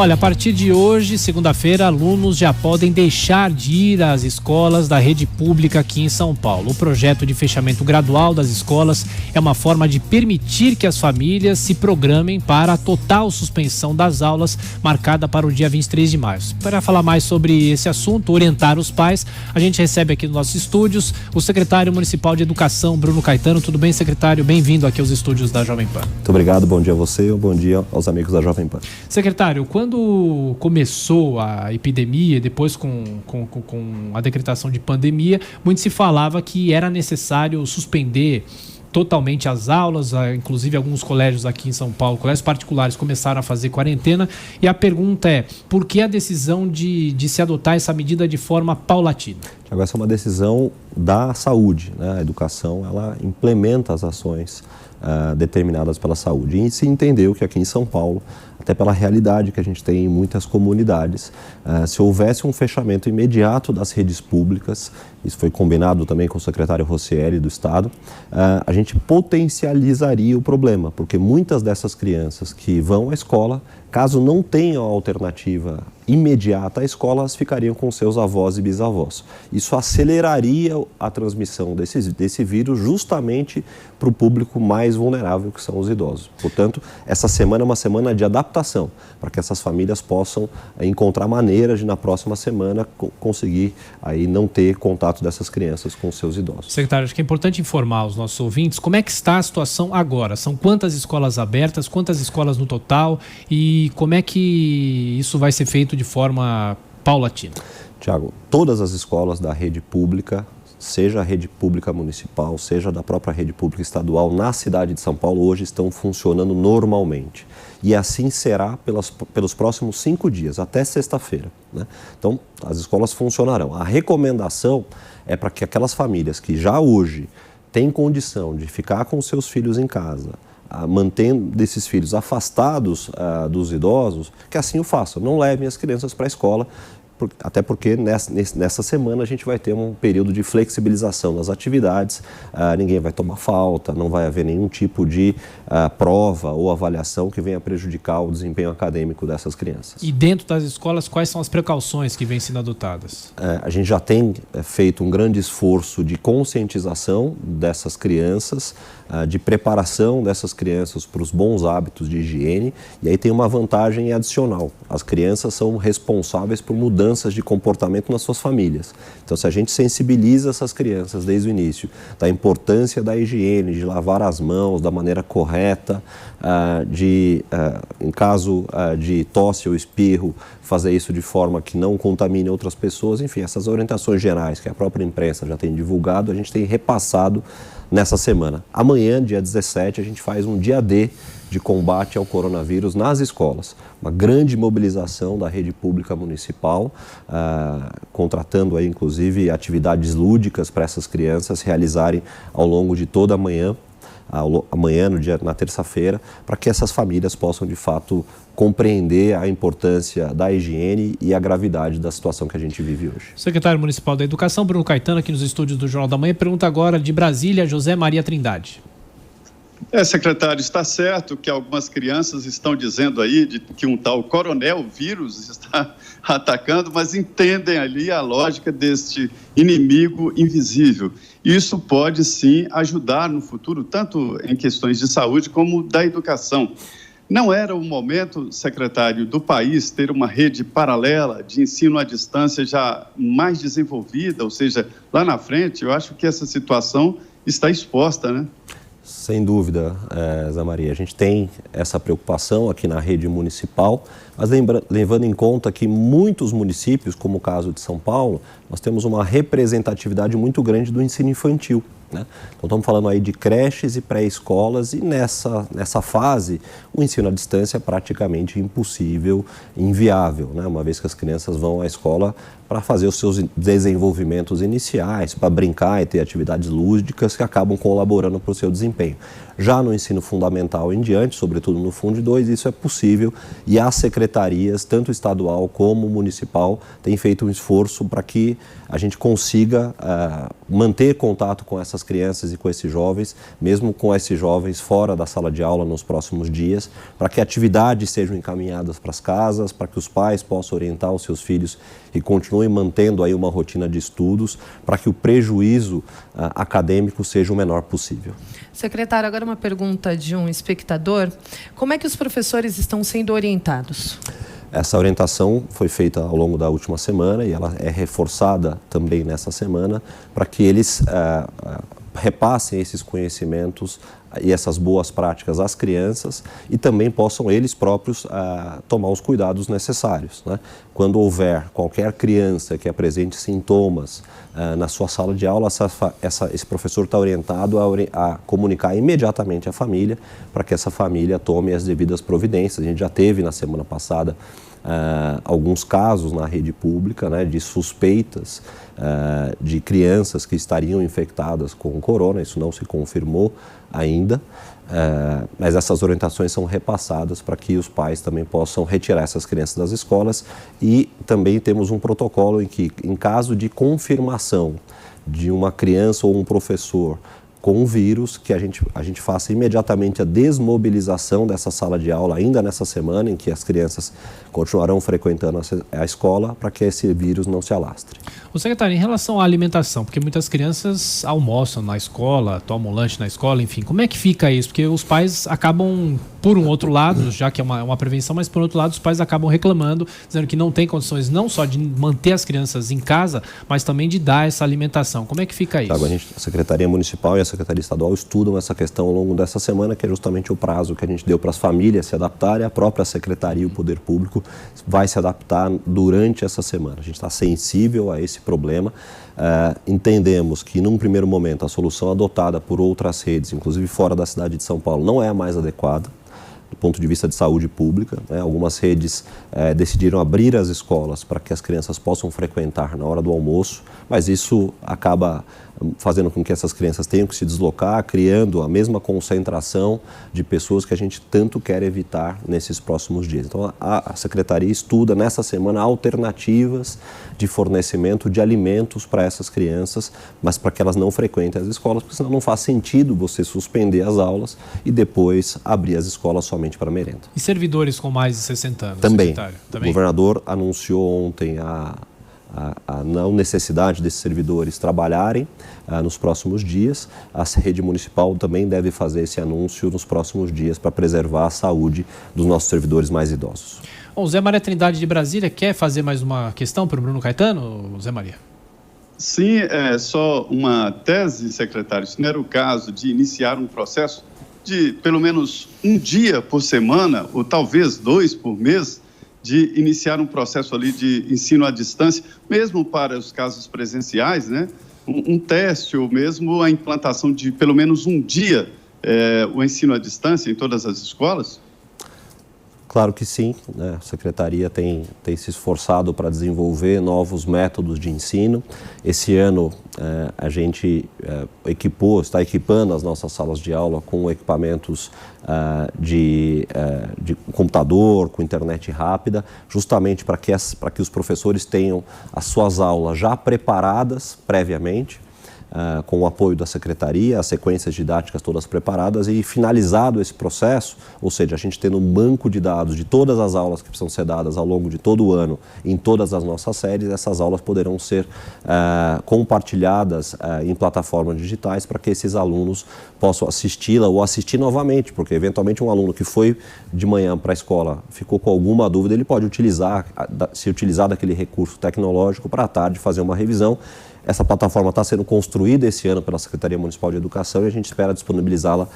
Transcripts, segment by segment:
Olha, a partir de hoje, segunda-feira, alunos já podem deixar de ir às escolas da rede pública aqui em São Paulo. O projeto de fechamento gradual das escolas é uma forma de permitir que as famílias se programem para a total suspensão das aulas marcada para o dia 23 de março. Para falar mais sobre esse assunto, orientar os pais, a gente recebe aqui nos nossos estúdios o secretário municipal de Educação, Bruno Caetano. Tudo bem, secretário? Bem-vindo aqui aos estúdios da Jovem Pan. Muito obrigado, bom dia a você e bom dia aos amigos da Jovem Pan. Secretário, quando começou a epidemia, depois com a decretação de pandemia, muito se falava que era necessário suspender totalmente as aulas, inclusive alguns colégios aqui em São Paulo, colégios particulares, começaram a fazer quarentena, e a pergunta é, por que a decisão de se adotar essa medida de forma paulatina? Tiago, essa é uma decisão da saúde, né? A educação, ela implementa as ações determinadas pela saúde, e se entendeu que aqui em São Paulo, até pela realidade que a gente tem em muitas comunidades, se houvesse um fechamento imediato das redes públicas, isso foi combinado também com o secretário Rossielli do Estado, a gente potencializaria o problema, porque muitas dessas crianças que vão à escola, caso não tenham alternativa imediata à escola, elas ficariam com seus avós e bisavós. Isso aceleraria a transmissão desse vírus justamente para o público mais vulnerável, que são os idosos. Portanto, essa semana é uma semana de adaptação, para que essas famílias possam encontrar maneiras de, na próxima semana, conseguir aí não ter contato dessas crianças com seus idosos. Secretário, acho que é importante informar aos nossos ouvintes como é que está a situação agora. São quantas escolas abertas, quantas escolas no total e como é que isso vai ser feito de forma paulatina? Tiago, todas as escolas da rede pública, seja a rede pública municipal, seja da própria rede pública estadual, na cidade de São Paulo, hoje estão funcionando normalmente. E assim será pelos próximos 5 dias, até sexta-feira, né? Então, as escolas funcionarão. A recomendação é para que aquelas famílias que já hoje têm condição de ficar com seus filhos em casa, mantendo esses filhos afastados dos idosos, que assim o façam. Não levem as crianças para a escola, até porque nessa semana a gente vai ter um período de flexibilização das atividades, ninguém vai tomar falta, não vai haver nenhum tipo de prova ou avaliação que venha prejudicar o desempenho acadêmico dessas crianças. E dentro das escolas, quais são as precauções que vêm sendo adotadas? A gente já tem feito um grande esforço de conscientização dessas crianças, de preparação dessas crianças para os bons hábitos de higiene, e aí tem uma vantagem adicional. As crianças são responsáveis por mudanças de comportamento nas suas famílias. Então, se a gente sensibiliza essas crianças desde o início da importância da higiene, de lavar as mãos da maneira correta, em caso de tosse ou espirro, fazer isso de forma que não contamine outras pessoas, enfim, essas orientações gerais que a própria imprensa já tem divulgado, a gente tem repassado nessa semana. Amanhã, dia 17, a gente faz um dia D de combate ao coronavírus nas escolas. Uma grande mobilização da rede pública municipal, contratando aí, inclusive, atividades lúdicas para essas crianças realizarem ao longo de toda a manhã, na terça-feira, para que essas famílias possam, de fato, compreender a importância da higiene e a gravidade da situação que a gente vive hoje. Secretário Municipal da Educação, Bruno Caetano, aqui nos estúdios do Jornal da Manhã. Pergunta agora de Brasília, José Maria Trindade. Secretário, está certo que algumas crianças estão dizendo aí que um tal coronel vírus está atacando, mas entendem ali a lógica deste inimigo invisível. Isso pode sim ajudar no futuro, tanto em questões de saúde como da educação. Não era o momento, secretário, do país ter uma rede paralela de ensino à distância já mais desenvolvida, ou seja, lá na frente, eu acho que essa situação está exposta, né? Sem dúvida, Zé Maria, a gente tem essa preocupação aqui na rede municipal, mas levando em conta que muitos municípios, como o caso de São Paulo, nós temos uma representatividade muito grande do ensino infantil, né? Então estamos falando aí de creches e pré-escolas, e nessa fase o ensino à distância é praticamente impossível, inviável, né? Uma vez que as crianças vão à escola para fazer os seus desenvolvimentos iniciais, para brincar e ter atividades lúdicas que acabam colaborando para o seu desempenho. Já no ensino fundamental em diante, sobretudo no Fundo 2, isso é possível, e as secretarias, tanto estadual como municipal, têm feito um esforço para que a gente consiga manter contato com essas crianças e com esses jovens, mesmo com esses jovens fora da sala de aula nos próximos dias, para que atividades sejam encaminhadas para as casas, para que os pais possam orientar os seus filhos e continuem mantendo aí uma rotina de estudos, para que o prejuízo acadêmico seja o menor possível. Secretário, agora uma pergunta de um espectador. Como é que os professores estão sendo orientados? Essa orientação foi feita ao longo da última semana e ela é reforçada também nessa semana para que eles repassem esses conhecimentos e essas boas práticas às crianças e também possam eles próprios tomar os cuidados necessários, né? Quando houver qualquer criança que apresente sintomas na sua sala de aula, esse professor está orientado a comunicar imediatamente à família para que essa família tome as devidas providências. A gente já teve na semana passada alguns casos na rede pública, né, de suspeitas de crianças que estariam infectadas com o corona. Isso não se confirmou ainda, mas essas orientações são repassadas para que os pais também possam retirar essas crianças das escolas e também temos um protocolo em que, em caso de confirmação de uma criança ou um professor com o vírus, que a gente faça imediatamente a desmobilização dessa sala de aula ainda nessa semana em que as crianças continuarão frequentando a escola para que esse vírus não se alastre. O secretário, em relação à alimentação, porque muitas crianças almoçam na escola, tomam lanche na escola, enfim, como é que fica isso? Porque os pais acabam, por um outro lado, já que é uma prevenção, mas por outro lado os pais acabam reclamando, dizendo que não tem condições não só de manter as crianças em casa, mas também de dar essa alimentação. Como é que fica isso? A Secretaria Municipal e a Secretaria Estadual estudam essa questão ao longo dessa semana, que é justamente o prazo que a gente deu para as famílias se adaptarem. A própria Secretaria e o Poder Público vai se adaptar durante essa semana. A gente está sensível a esse problema. Entendemos que, num primeiro momento, a solução adotada por outras redes, inclusive fora da cidade de São Paulo, não é a mais adequada do ponto de vista de saúde pública, né? Algumas redes decidiram abrir as escolas para que as crianças possam frequentar na hora do almoço, mas isso acaba fazendo com que essas crianças tenham que se deslocar, criando a mesma concentração de pessoas que a gente tanto quer evitar nesses próximos dias. Então, a Secretaria estuda nessa semana alternativas de fornecimento de alimentos para essas crianças, mas para que elas não frequentem as escolas, porque senão não faz sentido você suspender as aulas e depois abrir as escolas somente para merenda. E servidores com mais de 60 anos? Também. O governador anunciou ontem a não necessidade desses servidores trabalharem nos próximos dias. A rede municipal também deve fazer esse anúncio nos próximos dias para preservar a saúde dos nossos servidores mais idosos. Bom, Zé Maria Trindade de Brasília quer fazer mais uma questão para o Bruno Caetano, Zé Maria? Sim, é só uma tese, secretário. Se não era o caso de iniciar um processo de pelo menos um dia por semana, ou talvez 2 por mês, de iniciar um processo ali de ensino à distância, mesmo para os casos presenciais, né? Um teste ou mesmo a implantação de pelo menos um dia o ensino à distância em todas as escolas? Claro que sim, né? A Secretaria tem se esforçado para desenvolver novos métodos de ensino. Esse ano a gente está equipando as nossas salas de aula com equipamentos de computador, com internet rápida, justamente para que os professores tenham as suas aulas já preparadas previamente, com o apoio da Secretaria, as sequências didáticas todas preparadas e finalizado esse processo, ou seja, a gente tendo um banco de dados de todas as aulas que precisam ser dadas ao longo de todo o ano em todas as nossas séries, essas aulas poderão ser compartilhadas em plataformas digitais para que esses alunos possam assisti-la ou assistir novamente, porque eventualmente um aluno que foi de manhã para a escola ficou com alguma dúvida, ele pode se utilizar daquele recurso tecnológico para à tarde fazer uma revisão. Essa plataforma está sendo construída esse ano pela Secretaria Municipal de Educação e a gente espera disponibilizá-la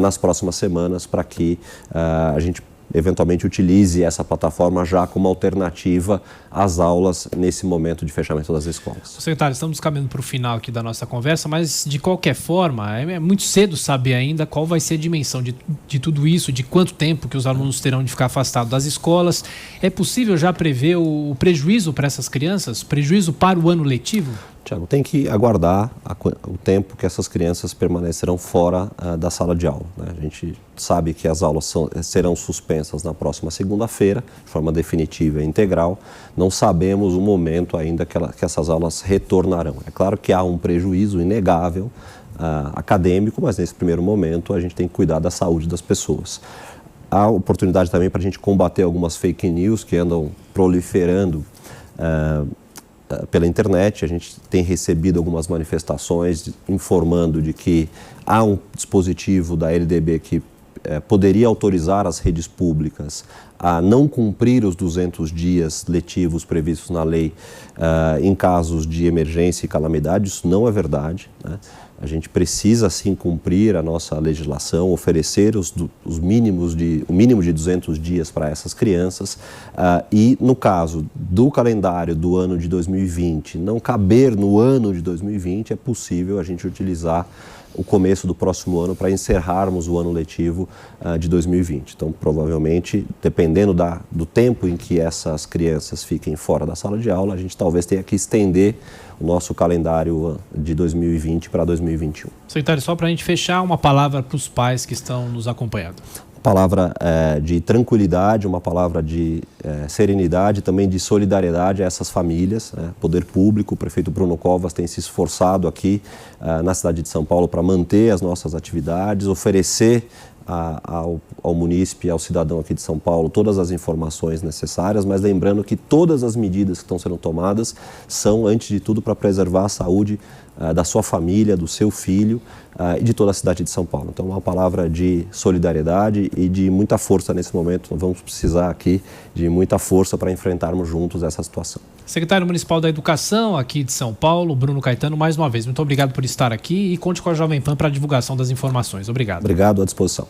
nas próximas semanas para que a gente eventualmente utilize essa plataforma já como alternativa às aulas nesse momento de fechamento das escolas. Secretário, estamos caminhando para o final aqui da nossa conversa, mas de qualquer forma, é muito cedo saber ainda qual vai ser a dimensão de tudo isso, de quanto tempo que os alunos terão de ficar afastados das escolas. É possível já prever o prejuízo para essas crianças, prejuízo para o ano letivo? Tiago, tem que aguardar o tempo que essas crianças permanecerão fora da sala de aula, né? A gente sabe que as aulas serão suspensas na próxima segunda-feira, de forma definitiva e integral. Não sabemos o momento ainda que essas aulas retornarão. É claro que há um prejuízo inegável acadêmico, mas nesse primeiro momento a gente tem que cuidar da saúde das pessoas. Há oportunidade também para a gente combater algumas fake news que andam proliferando pela internet. A gente tem recebido algumas manifestações informando de que há um dispositivo da LDB que poderia autorizar as redes públicas a não cumprir os 200 dias letivos previstos na lei em casos de emergência e calamidade. Isso não é verdade, né? A gente precisa, sim, cumprir a nossa legislação, oferecer o mínimo de 200 dias para essas crianças e, no caso do calendário do ano de 2020, não caber no ano de 2020, é possível a gente utilizar o começo do próximo ano para encerrarmos o ano letivo de 2020. Então, provavelmente, dependendo do tempo em que essas crianças fiquem fora da sala de aula, a gente talvez tenha que estender o nosso calendário de 2020 para 2021. Secretário, só para a gente fechar, uma palavra para os pais que estão nos acompanhando. Palavra de tranquilidade, uma palavra de serenidade, também de solidariedade a essas famílias, né? Poder público, o prefeito Bruno Covas tem se esforçado aqui na cidade de São Paulo para manter as nossas atividades, oferecer ao munícipe, ao cidadão aqui de São Paulo, todas as informações necessárias, mas lembrando que todas as medidas que estão sendo tomadas são, antes de tudo, para preservar a saúde da sua família, do seu filho e de toda a cidade de São Paulo. Então, uma palavra de solidariedade e de muita força nesse momento. Nós vamos precisar aqui de muita força para enfrentarmos juntos essa situação. Secretário Municipal da Educação aqui de São Paulo, Bruno Caetano, mais uma vez, muito obrigado por estar aqui e conte com a Jovem Pan para a divulgação das informações. Obrigado. Obrigado, à disposição.